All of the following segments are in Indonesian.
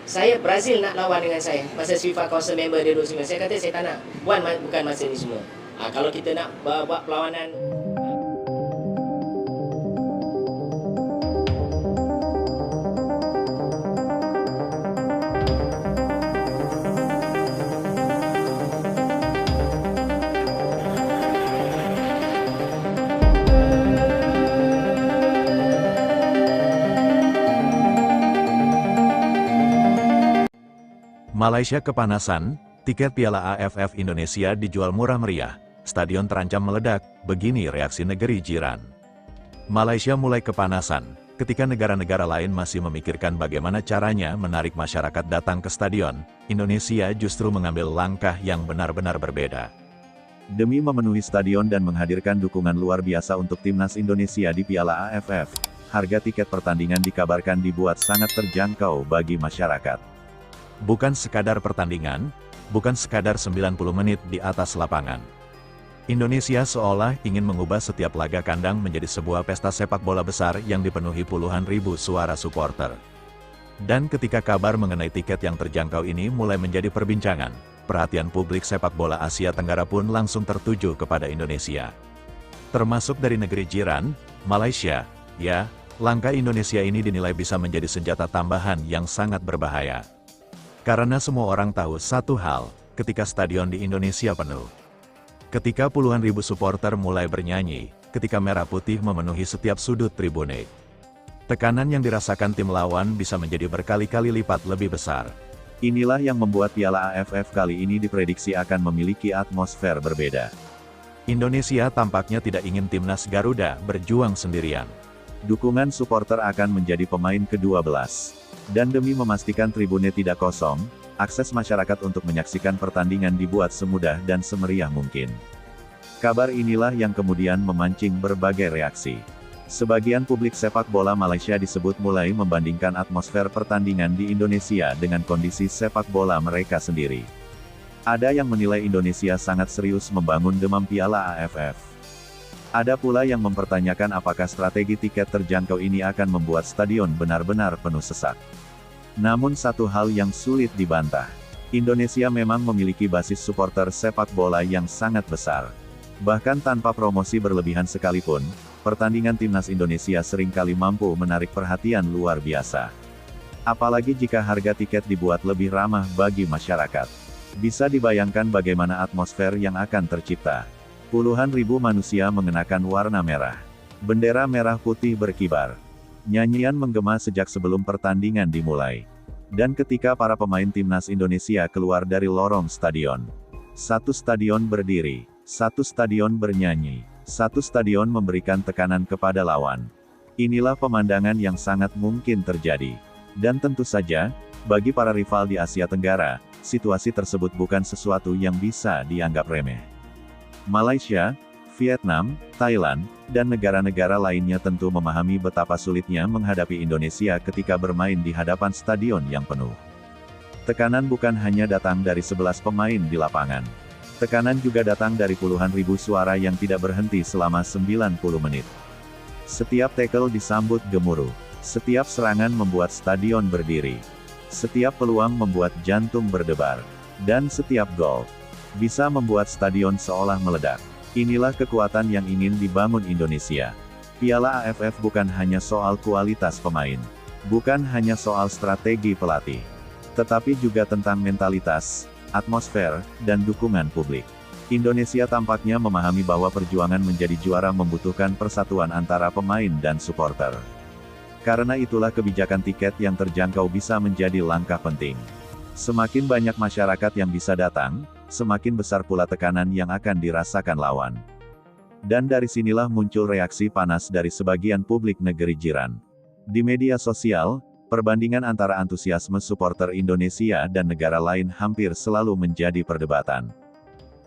Saya Brazil nak lawan dengan saya masa FIFA Council member dia 29. Saya kata saya tak nak. Bukan masa ni semua. Kalau kita nak buat perlawanan. Malaysia kepanasan, tiket Piala AFF Indonesia dijual murah meriah, stadion terancam meledak, begini reaksi negeri jiran. Malaysia mulai kepanasan, ketika negara-negara lain masih memikirkan bagaimana caranya menarik masyarakat datang ke stadion, Indonesia justru mengambil langkah yang benar-benar berbeda. Demi memenuhi stadion dan menghadirkan dukungan luar biasa untuk timnas Indonesia di Piala AFF, harga tiket pertandingan dikabarkan dibuat sangat terjangkau bagi masyarakat. Bukan sekadar pertandingan, bukan sekadar 90 menit di atas lapangan. Indonesia seolah ingin mengubah setiap laga kandang menjadi sebuah pesta sepak bola besar yang dipenuhi puluhan ribu suara supporter. Dan ketika kabar mengenai tiket yang terjangkau ini mulai menjadi perbincangan, perhatian publik sepak bola Asia Tenggara pun langsung tertuju kepada Indonesia. Termasuk dari negeri jiran, Malaysia. Ya, langkah Indonesia ini dinilai bisa menjadi senjata tambahan yang sangat berbahaya. Karena semua orang tahu satu hal, ketika stadion di Indonesia penuh. Ketika puluhan ribu supporter mulai bernyanyi, ketika merah putih memenuhi setiap sudut tribune. Tekanan yang dirasakan tim lawan bisa menjadi berkali-kali lipat lebih besar. Inilah yang membuat Piala AFF kali ini diprediksi akan memiliki atmosfer berbeda. Indonesia tampaknya tidak ingin timnas Garuda berjuang sendirian. Dukungan supporter akan menjadi pemain ke-12. Dan demi memastikan tribune tidak kosong, akses masyarakat untuk menyaksikan pertandingan dibuat semudah dan semeriah mungkin. Kabar inilah yang kemudian memancing berbagai reaksi. Sebagian publik sepak bola Malaysia disebut mulai membandingkan atmosfer pertandingan di Indonesia dengan kondisi sepak bola mereka sendiri. Ada yang menilai Indonesia sangat serius membangun demam Piala AFF. Ada pula yang mempertanyakan apakah strategi tiket terjangkau ini akan membuat stadion benar-benar penuh sesak. Namun satu hal yang sulit dibantah. Indonesia memang memiliki basis supporter sepak bola yang sangat besar. Bahkan tanpa promosi berlebihan sekalipun, pertandingan timnas Indonesia seringkali mampu menarik perhatian luar biasa. Apalagi jika harga tiket dibuat lebih ramah bagi masyarakat. Bisa dibayangkan bagaimana atmosfer yang akan tercipta. Puluhan ribu manusia mengenakan warna merah. Bendera merah putih berkibar. Nyanyian menggema sejak sebelum pertandingan dimulai. Dan ketika para pemain timnas Indonesia keluar dari lorong stadion. Satu stadion berdiri, satu stadion bernyanyi, satu stadion memberikan tekanan kepada lawan. Inilah pemandangan yang sangat mungkin terjadi. Dan tentu saja, bagi para rival di Asia Tenggara, situasi tersebut bukan sesuatu yang bisa dianggap remeh. Malaysia, Vietnam, Thailand, dan negara-negara lainnya tentu memahami betapa sulitnya menghadapi Indonesia ketika bermain di hadapan stadion yang penuh. Tekanan bukan hanya datang dari 11 pemain di lapangan. Tekanan juga datang dari puluhan ribu suara yang tidak berhenti selama 90 menit. Setiap tackle disambut gemuruh. Setiap serangan membuat stadion berdiri. Setiap peluang membuat jantung berdebar. Dan setiap gol bisa membuat stadion seolah meledak. Inilah kekuatan yang ingin dibangun Indonesia. Piala AFF bukan hanya soal kualitas pemain. Bukan hanya soal strategi pelatih. Tetapi juga tentang mentalitas, atmosfer, dan dukungan publik. Indonesia tampaknya memahami bahwa perjuangan menjadi juara membutuhkan persatuan antara pemain dan supporter. Karena itulah kebijakan tiket yang terjangkau bisa menjadi langkah penting. Semakin banyak masyarakat yang bisa datang, semakin besar pula tekanan yang akan dirasakan lawan. Dan dari sinilah muncul reaksi panas dari sebagian publik negeri jiran. Di media sosial, perbandingan antara antusiasme supporter Indonesia dan negara lain hampir selalu menjadi perdebatan.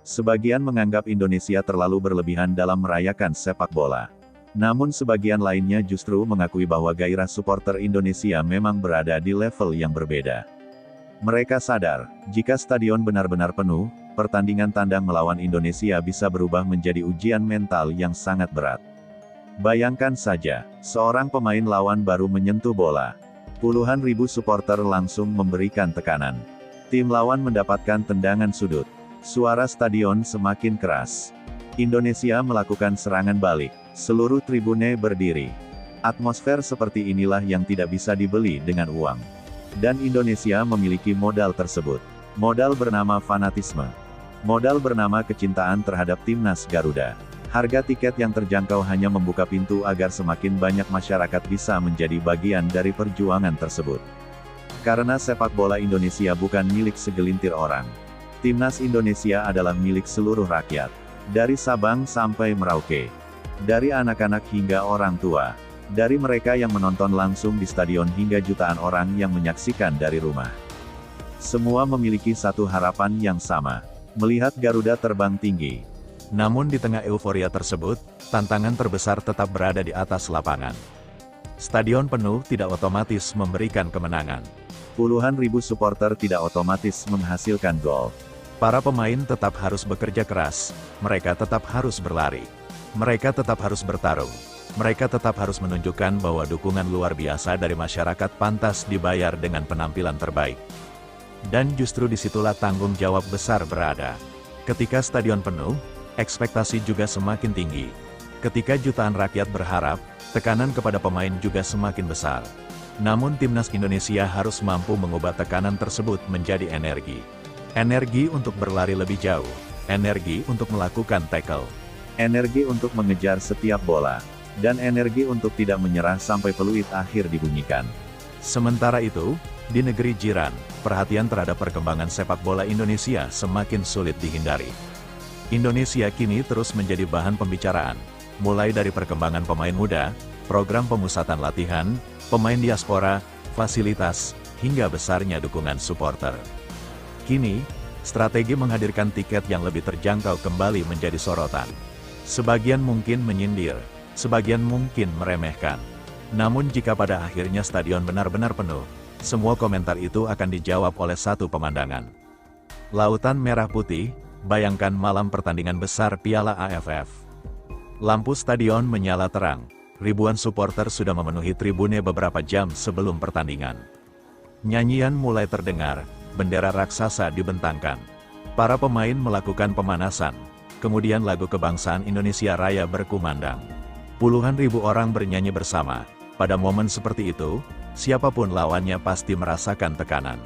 Sebagian menganggap Indonesia terlalu berlebihan dalam merayakan sepak bola. Namun sebagian lainnya justru mengakui bahwa gairah supporter Indonesia memang berada di level yang berbeda. Mereka sadar, jika stadion benar-benar penuh, pertandingan tandang melawan Indonesia bisa berubah menjadi ujian mental yang sangat berat. Bayangkan saja, seorang pemain lawan baru menyentuh bola. Puluhan ribu supporter langsung memberikan tekanan. Tim lawan mendapatkan tendangan sudut. Suara stadion semakin keras. Indonesia melakukan serangan balik. Seluruh tribune berdiri. Atmosfer seperti inilah yang tidak bisa dibeli dengan uang. Dan Indonesia memiliki modal tersebut. Modal bernama fanatisme. Modal bernama kecintaan terhadap timnas Garuda. Harga tiket yang terjangkau hanya membuka pintu agar semakin banyak masyarakat bisa menjadi bagian dari perjuangan tersebut. Karena sepak bola Indonesia bukan milik segelintir orang. Timnas Indonesia adalah milik seluruh rakyat. Dari Sabang sampai Merauke. Dari anak-anak hingga orang tua. Dari mereka yang menonton langsung di stadion hingga jutaan orang yang menyaksikan dari rumah. Semua memiliki satu harapan yang sama. Melihat Garuda terbang tinggi. Namun di tengah euforia tersebut, tantangan terbesar tetap berada di atas lapangan. Stadion penuh tidak otomatis memberikan kemenangan. Puluhan ribu supporter tidak otomatis menghasilkan gol. Para pemain tetap harus bekerja keras, mereka tetap harus berlari. Mereka tetap harus bertarung. Mereka tetap harus menunjukkan bahwa dukungan luar biasa dari masyarakat pantas dibayar dengan penampilan terbaik. Dan justru disitulah tanggung jawab besar berada. Ketika stadion penuh, ekspektasi juga semakin tinggi. Ketika jutaan rakyat berharap, tekanan kepada pemain juga semakin besar. Namun timnas Indonesia harus mampu mengubah tekanan tersebut menjadi energi. Energi untuk berlari lebih jauh. Energi untuk melakukan tackle. Energi untuk mengejar setiap bola. Dan energi untuk tidak menyerah sampai peluit akhir dibunyikan. Sementara itu, di negeri jiran, perhatian terhadap perkembangan sepak bola Indonesia semakin sulit dihindari. Indonesia kini terus menjadi bahan pembicaraan, mulai dari perkembangan pemain muda, program pemusatan latihan, pemain diaspora, fasilitas, hingga besarnya dukungan supporter. Kini, strategi menghadirkan tiket yang lebih terjangkau kembali menjadi sorotan. Sebagian mungkin menyindir, sebagian mungkin meremehkan. Namun jika pada akhirnya stadion benar-benar penuh, semua komentar itu akan dijawab oleh satu pemandangan. Lautan merah putih. Bayangkan malam pertandingan besar Piala AFF. Lampu stadion menyala terang. Ribuan supporter sudah memenuhi tribune beberapa jam sebelum pertandingan. Nyanyian mulai terdengar, bendera raksasa dibentangkan. Para pemain melakukan pemanasan. Kemudian lagu kebangsaan Indonesia Raya berkumandang. Puluhan ribu orang bernyanyi bersama. Pada momen seperti itu, siapapun lawannya pasti merasakan tekanan.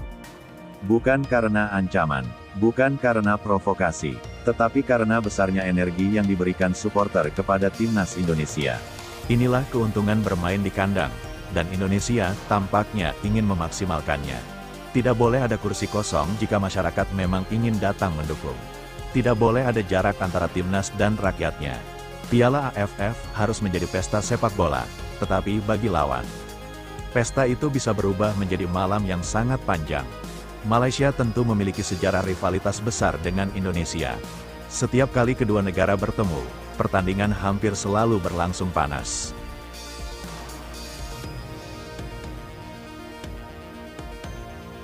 Bukan karena ancaman, bukan karena provokasi, tetapi karena besarnya energi yang diberikan supporter kepada timnas Indonesia. Inilah keuntungan bermain di kandang, dan Indonesia tampaknya ingin memaksimalkannya. Tidak boleh ada kursi kosong jika masyarakat memang ingin datang mendukung. Tidak boleh ada jarak antara timnas dan rakyatnya. Piala AFF harus menjadi pesta sepak bola, tetapi bagi lawan. Pesta itu bisa berubah menjadi malam yang sangat panjang. Malaysia tentu memiliki sejarah rivalitas besar dengan Indonesia. Setiap kali kedua negara bertemu, pertandingan hampir selalu berlangsung panas.